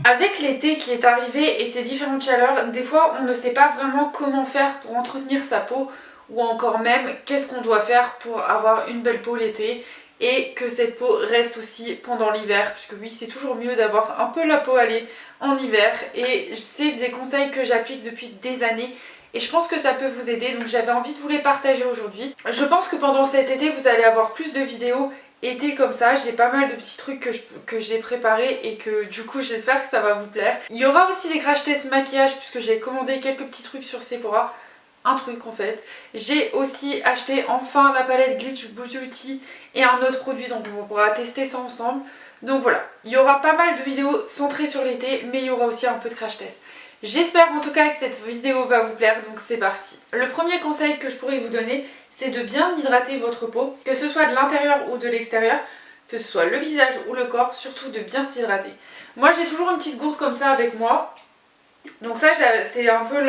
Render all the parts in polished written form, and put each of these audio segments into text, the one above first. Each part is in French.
Avec l'été qui est arrivé et ses différentes chaleurs, des fois on ne sait pas vraiment comment faire pour entretenir sa peau ou encore même qu'est-ce qu'on doit faire pour avoir une belle peau l'été et que cette peau reste aussi pendant l'hiver, puisque oui, c'est toujours mieux d'avoir un peu la peau allée en hiver et c'est des conseils que j'applique depuis des années et je pense que ça peut vous aider, donc j'avais envie de vous les partager aujourd'hui. Je pense que pendant cet été vous allez avoir plus de vidéos été comme ça, j'ai pas mal de petits trucs que j'ai préparés et que du coup j'espère que ça va vous plaire. Il y aura aussi des crash tests maquillage puisque j'ai commandé quelques petits trucs sur Sephora. Un truc en fait. J'ai aussi acheté enfin la palette Glitch Beauty et un autre produit, donc on pourra tester ça ensemble. Donc voilà, il y aura pas mal de vidéos centrées sur l'été, mais il y aura aussi un peu de crash test. J'espère en tout cas que cette vidéo va vous plaire, donc c'est parti. Le premier conseil que je pourrais vous donner, c'est de bien hydrater votre peau, que ce soit de l'intérieur ou de l'extérieur, que ce soit le visage ou le corps, surtout de bien s'hydrater. Moi j'ai toujours une petite gourde comme ça avec moi. Donc ça c'est un peu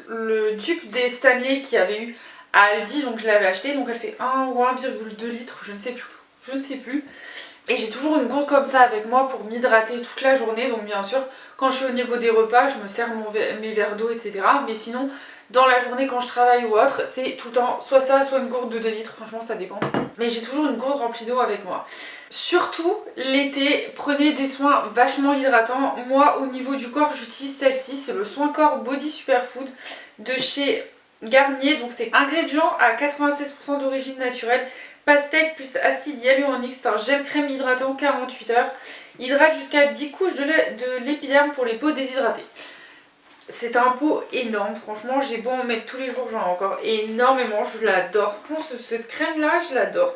le dupe des Stanley qu'il y avait eu à Aldi, donc je l'avais acheté, donc elle fait 1 ou 1,2 litres, je ne sais plus. Et j'ai toujours une gourde comme ça avec moi pour m'hydrater toute la journée, donc bien sûr quand je suis au niveau des repas je me sers mes verres d'eau etc. Mais sinon dans la journée quand je travaille ou autre c'est tout le temps soit ça soit une gourde de 2 litres, franchement ça dépend. Mais j'ai toujours une gourde remplie d'eau avec moi. Surtout l'été, prenez des soins vachement hydratants. Moi au niveau du corps j'utilise celle-ci, c'est le Soin Corps Body Superfood de chez Garnier. Donc c'est ingrédients à 96% d'origine naturelle, pastèque plus acide hyaluronique, c'est un gel crème hydratant 48 heures. Hydrate jusqu'à 10 couches de l'épiderme pour les peaux déshydratées. C'est un pot énorme, franchement j'ai beau en mettre tous les jours, j'en ai encore énormément, je l'adore. Franchement cette crème là je l'adore.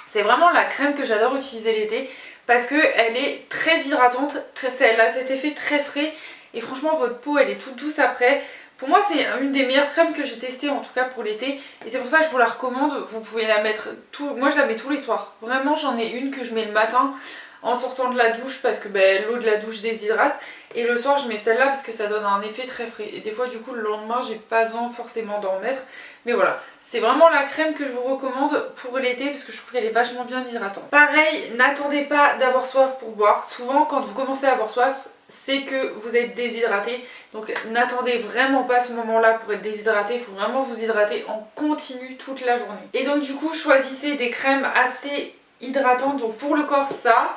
C'est vraiment la crème que j'adore utiliser l'été parce qu'elle est très hydratante, elle a cet effet très frais et franchement votre peau elle est toute douce après. Pour moi c'est une des meilleures crèmes que j'ai testées en tout cas pour l'été et c'est pour ça que je vous la recommande. Vous pouvez la mettre, moi je la mets tous les soirs, vraiment j'en ai une que je mets le matin en sortant de la douche parce que l'eau de la douche déshydrate et le soir je mets celle-là parce que ça donne un effet très frais et des fois du coup le lendemain j'ai pas besoin forcément d'en mettre, mais voilà c'est vraiment la crème que je vous recommande pour l'été parce que je trouve qu'elle est vachement bien hydratante. Pareil, n'attendez pas d'avoir soif pour boire, souvent quand vous commencez à avoir soif c'est que vous êtes déshydraté, donc n'attendez vraiment pas ce moment là pour être déshydraté, il faut vraiment vous hydrater en continu toute la journée. Et donc du coup choisissez des crèmes assez hydratantes, donc pour le corps ça.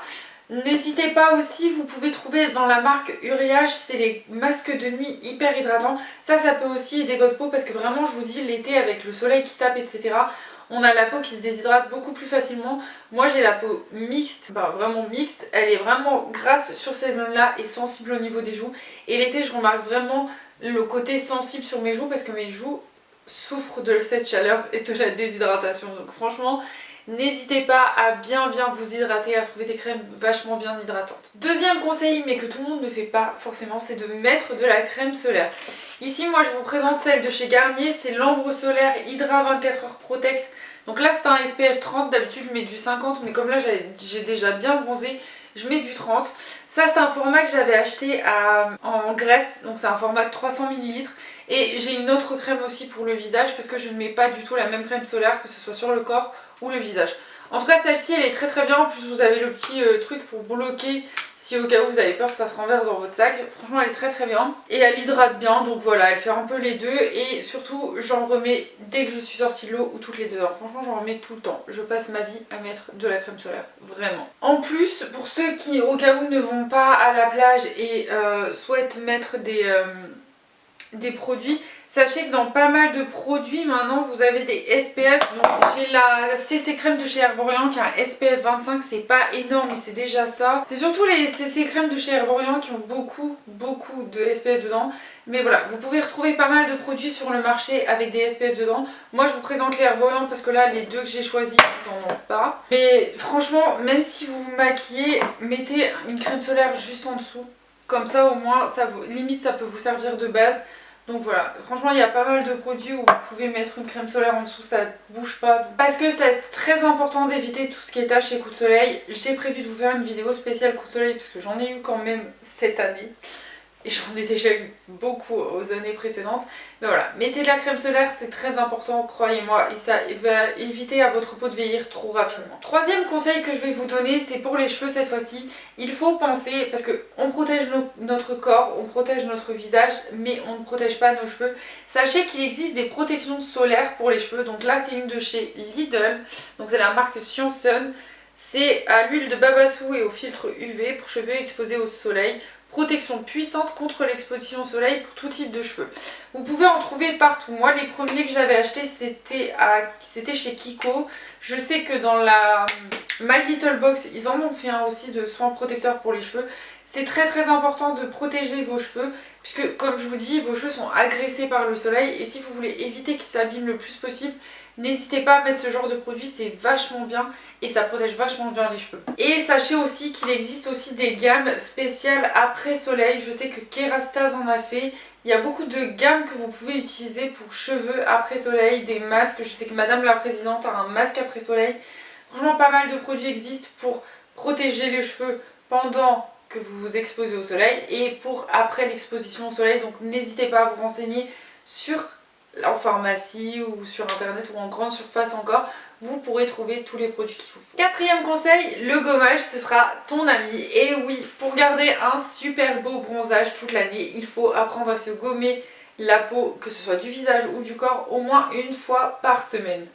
N'hésitez pas aussi, vous pouvez trouver dans la marque Uriage, c'est les masques de nuit hyper hydratants. Ça peut aussi aider votre peau parce que vraiment je vous dis l'été avec le soleil qui tape etc. On a la peau qui se déshydrate beaucoup plus facilement. Moi j'ai la peau mixte, vraiment mixte. Elle est vraiment grasse sur ces zones là et sensible au niveau des joues. Et l'été je remarque vraiment le côté sensible sur mes joues parce que mes joues souffrent de cette chaleur et de la déshydratation. Donc franchement n'hésitez pas à bien vous hydrater, à trouver des crèmes vachement bien hydratantes. Deuxième conseil, mais que tout le monde ne fait pas forcément, c'est de mettre de la crème solaire. Ici, moi, je vous présente celle de chez Garnier, c'est l'Ambre Solaire Hydra 24 Heures Protect. Donc là, c'est un SPF 30, d'habitude je mets du 50, mais comme là, j'ai déjà bien bronzé, je mets du 30. Ça, c'est un format que j'avais acheté en Grèce, donc c'est un format de 300 ml. Et j'ai une autre crème aussi pour le visage parce que je ne mets pas du tout la même crème solaire que ce soit sur le corps ou le visage. En tout cas celle-ci elle est très bien, en plus vous avez le petit truc pour bloquer si au cas où vous avez peur que ça se renverse dans votre sac. Franchement elle est très bien et elle hydrate bien, donc voilà, elle fait un peu les deux et surtout j'en remets dès que je suis sortie de l'eau ou toutes les 2 heures. Franchement j'en remets tout le temps, je passe ma vie à mettre de la crème solaire, vraiment. En plus pour ceux qui au cas où ne vont pas à la plage et souhaitent mettre des produits, sachez que dans pas mal de produits maintenant vous avez des SPF. Donc j'ai la CC crème de chez Herborian qui a un SPF 25, c'est pas énorme mais c'est déjà ça. C'est surtout les CC crème de chez Herborian qui ont beaucoup de SPF dedans. Mais voilà, vous pouvez retrouver pas mal de produits sur le marché avec des SPF dedans. Moi je vous présente les Herborian parce que là les deux que j'ai choisis ils en ont pas. Mais franchement même si vous vous maquillez, mettez une crème solaire juste en dessous. Comme ça au moins limite ça peut vous servir de base. Donc voilà, franchement il y a pas mal de produits où vous pouvez mettre une crème solaire en dessous, ça ne bouge pas. Parce que c'est très important d'éviter tout ce qui est taches et coups de soleil. J'ai prévu de vous faire une vidéo spéciale coups de soleil parce que j'en ai eu quand même cette année. et j'en ai déjà eu beaucoup aux années précédentes. Mais voilà, mettez de la crème solaire, c'est très important, croyez-moi, et ça va éviter à votre peau de vieillir trop rapidement. Troisième conseil que je vais vous donner, c'est pour les cheveux cette fois-ci. Il faut penser, parce qu'on protège notre corps, on protège notre visage, mais on ne protège pas nos cheveux. Sachez qu'il existe des protections solaires pour les cheveux, donc là c'est une de chez Lidl, donc c'est la marque Sun. C'est à l'huile de babassou et au filtre UV pour cheveux exposés au soleil. Protection puissante contre l'exposition au soleil pour tout type de cheveux. Vous pouvez en trouver partout. Moi, les premiers que j'avais achetés, c'était chez Kiko. Je sais que dans la My Little Box, ils en ont fait un aussi de soins protecteurs pour les cheveux. C'est très très important de protéger vos cheveux, puisque comme je vous dis, vos cheveux sont agressés par le soleil. Et si vous voulez éviter qu'ils s'abîment le plus possible, n'hésitez pas à mettre ce genre de produit, c'est vachement bien et ça protège vachement bien les cheveux. Et sachez aussi qu'il existe aussi des gammes spéciales après soleil. Je sais que Kerastase en a fait. Il y a beaucoup de gammes que vous pouvez utiliser pour cheveux après soleil, des masques. Je sais que Madame la Présidente a un masque après soleil. Franchement, pas mal de produits existent pour protéger les cheveux pendant que vous vous exposez au soleil et pour après l'exposition au soleil. Donc n'hésitez pas à vous renseigner en pharmacie ou sur internet ou en grande surface encore, vous pourrez trouver tous les produits qu'il vous faut. Quatrième conseil, le gommage, ce sera ton ami. Et oui, pour garder un super beau bronzage toute l'année, il faut apprendre à se gommer la peau, que ce soit du visage ou du corps, au moins une fois par semaine.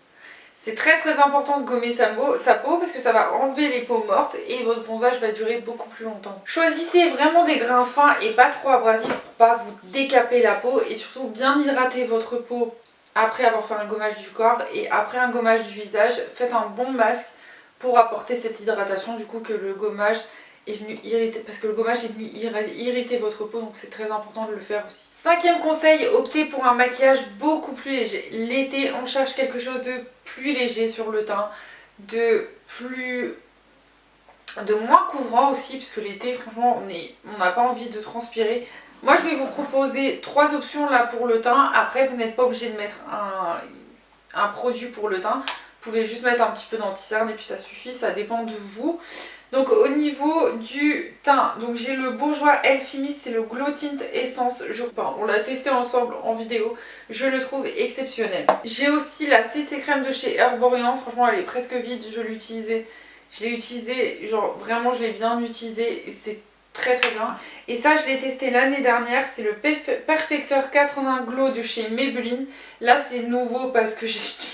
C'est très très important de gommer sa peau parce que ça va enlever les peaux mortes et votre bronzage va durer beaucoup plus longtemps. Choisissez vraiment des grains fins et pas trop abrasifs pour pas vous décaper la peau et surtout bien hydrater votre peau après avoir fait un gommage du corps et après un gommage du visage. Faites un bon masque pour apporter cette hydratation du coup que le gommage est venu irriter, parce que le gommage est venu irriter votre peau, donc c'est très important de le faire aussi. Cinquième conseil, optez pour un maquillage beaucoup plus léger. L'été, on cherche quelque chose de plus léger sur le teint, de moins couvrant aussi, puisque l'été, franchement, on n'a pas envie de transpirer. Moi, je vais vous proposer 3 options là pour le teint. Après, vous n'êtes pas obligé de mettre un produit pour le teint. Vous pouvez juste mettre un petit peu d'anti-cerne et puis ça suffit, ça dépend de vous. Donc au niveau du teint, donc j'ai le Bourjois Elfie Mist, c'est le Glow Tint Essence. On l'a testé ensemble en vidéo, je le trouve exceptionnel. J'ai aussi la CC Crème de chez Herborian, franchement elle est presque vide, je l'ai utilisée, genre vraiment je l'ai bien utilisée et c'est très très bien. Et ça je l'ai testé l'année dernière, c'est le Perfecteur 4 en 1 Glow de chez Maybelline. Là c'est nouveau parce que j'ai acheté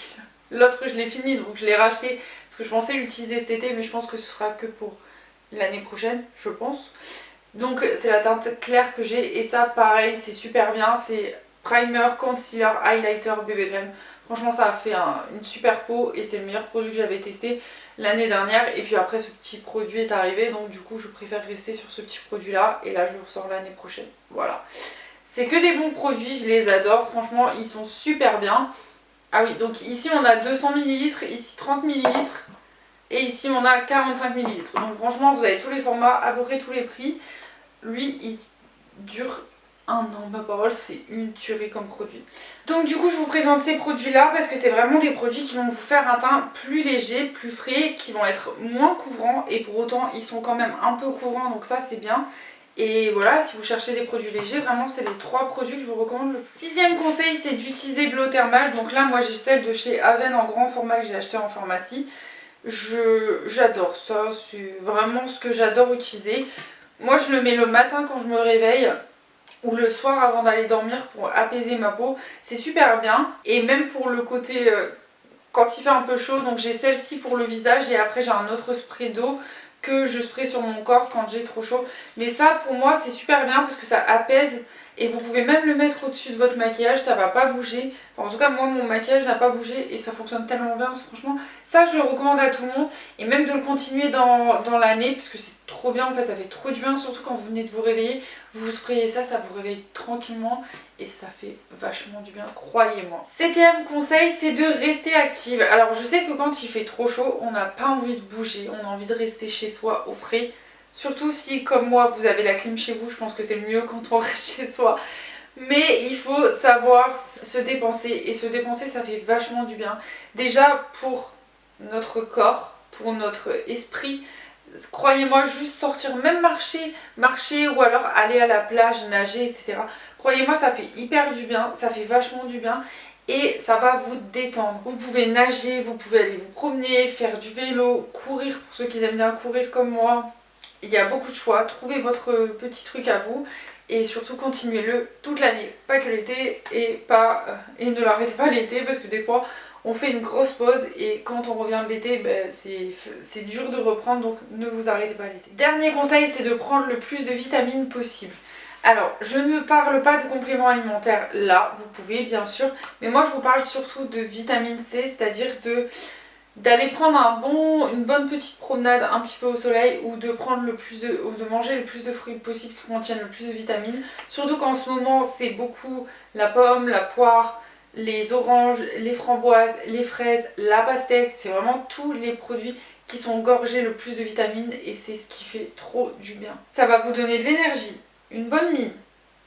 l'autre, je l'ai fini donc je l'ai racheté. Parce que je pensais l'utiliser cet été, mais je pense que ce sera que pour l'année prochaine, je pense. Donc c'est la teinte claire que j'ai et ça pareil, c'est super bien. C'est primer, concealer, highlighter, bébé crème. Franchement ça a fait une super peau et c'est le meilleur produit que j'avais testé l'année dernière. Et puis après ce petit produit est arrivé, donc du coup je préfère rester sur ce petit produit là. Et là je le ressors l'année prochaine, voilà. C'est que des bons produits, je les adore, franchement ils sont super bien. Ah oui, donc ici on a 200 ml, ici 30 ml et ici on a 45 ml. Donc franchement vous avez tous les formats, à peu près tous les prix. Lui il dure un an, ma parole, c'est une tuerie comme produit. Donc du coup je vous présente ces produits là parce que c'est vraiment des produits qui vont vous faire un teint plus léger, plus frais, qui vont être moins couvrants et pour autant ils sont quand même un peu couvrants, donc ça c'est bien. Et voilà, si vous cherchez des produits légers, vraiment c'est les 3 produits que je vous recommande le plus. 6e conseil, c'est d'utiliser de l'eau thermale. Donc là moi j'ai celle de chez Aven en grand format que j'ai acheté en pharmacie. J'adore ça, c'est vraiment ce que j'adore utiliser. Moi je le mets le matin quand je me réveille ou le soir avant d'aller dormir pour apaiser ma peau. C'est super bien. Et même pour le côté quand il fait un peu chaud, donc j'ai celle-ci pour le visage et après j'ai un autre spray d'eau que je spray sur mon corps quand j'ai trop chaud. Mais ça pour moi c'est super bien parce que ça apaise et vous pouvez même le mettre au-dessus de votre maquillage, ça va pas bouger. Enfin, en tout cas moi mon maquillage n'a pas bougé et ça fonctionne tellement bien, franchement ça je le recommande à tout le monde. Et même de le continuer dans l'année parce que c'est trop bien en fait, ça fait trop du bien, surtout quand vous venez de vous réveiller. Vous vous sprayez ça, ça vous réveille tranquillement et ça fait vachement du bien, croyez-moi. 7e conseil, c'est de rester active. Alors je sais que quand il fait trop chaud, on n'a pas envie de bouger, on a envie de rester chez soi au frais. Surtout si comme moi vous avez la clim chez vous, je pense que c'est le mieux quand on reste chez soi. Mais il faut savoir se dépenser et se dépenser ça fait vachement du bien. Déjà pour notre corps, pour notre esprit, Croyez-moi, juste sortir, même marcher ou alors aller à la plage, nager, etc. Croyez-moi, ça fait hyper du bien, ça fait vachement du bien et ça va vous détendre. Vous pouvez nager, vous pouvez aller vous promener, faire du vélo, courir pour ceux qui aiment bien courir comme moi. Il y a beaucoup de choix, trouvez votre petit truc à vous et surtout continuez-le toute l'année, pas que l'été et ne l'arrêtez pas l'été parce que des fois on fait une grosse pause et quand on revient de l'été, ben, c'est dur de reprendre, donc ne vous arrêtez pas l'été. Dernier conseil, c'est de prendre le plus de vitamines possible. Alors, je ne parle pas de compléments alimentaires là, vous pouvez bien sûr, mais moi je vous parle surtout de vitamine C, c'est-à-dire d'aller prendre une bonne petite promenade un petit peu au soleil ou de manger le plus de fruits possible qui contiennent le plus de vitamines. Surtout qu'en ce moment c'est beaucoup la pomme, la poire, les oranges, les framboises, les fraises, la pastèque, c'est vraiment tous les produits qui sont gorgés le plus de vitamines et c'est ce qui fait trop du bien. Ça va vous donner de l'énergie, une bonne mine,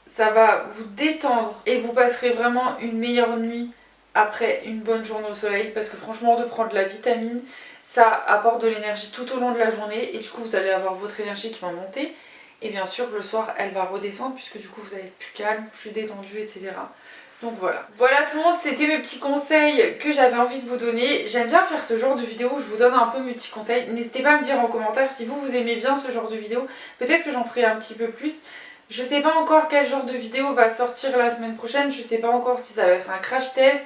ça va vous détendre et vous passerez vraiment une meilleure nuit après une bonne journée au soleil parce que franchement de prendre de la vitamine ça apporte de l'énergie tout au long de la journée et du coup vous allez avoir votre énergie qui va monter et bien sûr le soir elle va redescendre puisque du coup vous allez être plus calme, plus détendu, etc. Donc voilà. Voilà tout le monde, c'était mes petits conseils que j'avais envie de vous donner. J'aime bien faire ce genre de vidéo où je vous donne un peu mes petits conseils. N'hésitez pas à me dire en commentaire si vous aimez bien ce genre de vidéo. Peut-être que j'en ferai un petit peu plus. Je sais pas encore quel genre de vidéo va sortir la semaine prochaine. Je sais pas encore si ça va être un crash test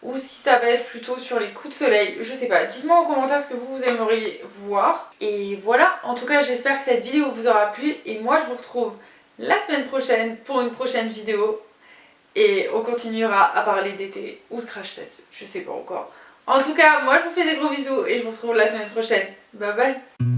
ou si ça va être plutôt sur les coups de soleil. Je sais pas. Dites-moi en commentaire ce que vous aimeriez voir. Et voilà. En tout cas, j'espère que cette vidéo vous aura plu. Et moi, je vous retrouve la semaine prochaine pour une prochaine vidéo. Et on continuera à parler d'été ou de crash test. Je sais pas encore. En tout cas, moi, je vous fais des gros bisous et je vous retrouve la semaine prochaine. Bye bye.